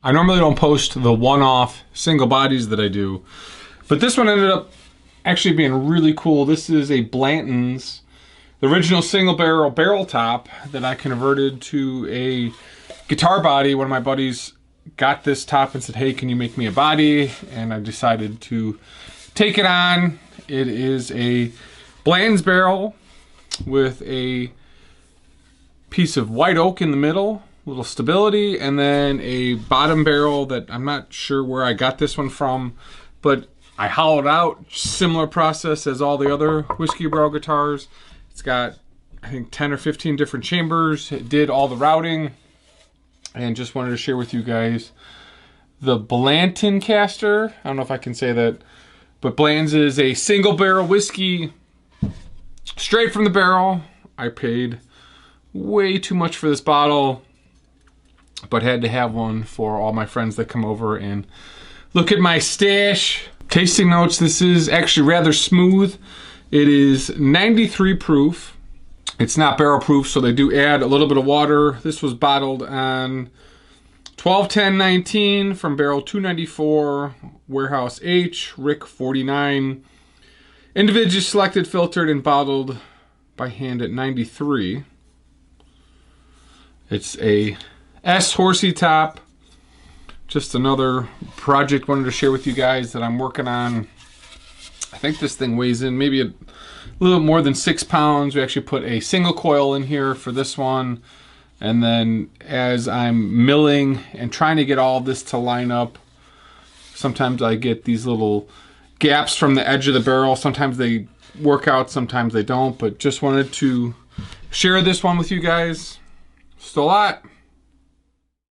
I normally don't post the one-off single bodies that I do, but this one ended up actually being really cool. This is a Blantons, the original single barrel top that I converted to a guitar body. One of my buddies got this top and said, hey, can you make me a body? And I decided to take it on. It is a Blanton's barrel with a piece of white oak in the middle, little stability, and then a bottom barrel that I'm not sure where I got this one from, but I hollowed out, similar process as all the other whiskey barrel guitars. It's got, I think, 10 or 15 different chambers. It did all the routing, and just wanted to share with you guys the Blanton caster. I don't know if I can say that, but Blanton's is a single barrel whiskey, straight from the barrel. I paid way too much for this bottle, but had to have one for all my friends that come over and look at my stash. Tasting notes, this is actually rather smooth. It is 93 proof. It's not barrel proof, so they do add a little bit of water. This was bottled on 12/10/19 from barrel 294, warehouse H, Rick 49. Individually selected, filtered, and bottled by hand at 93. It's a S horsey top. Just another project wanted to share with you guys that I'm working on. I think this thing weighs in maybe a little more than 6 pounds. We actually put a single coil in here for this one. And then as I'm milling and trying to get all of this to line up, sometimes I get these little gaps from the edge of the barrel. Sometimes they work out, sometimes they don't, but just wanted to share this one with you guys. Still a lot.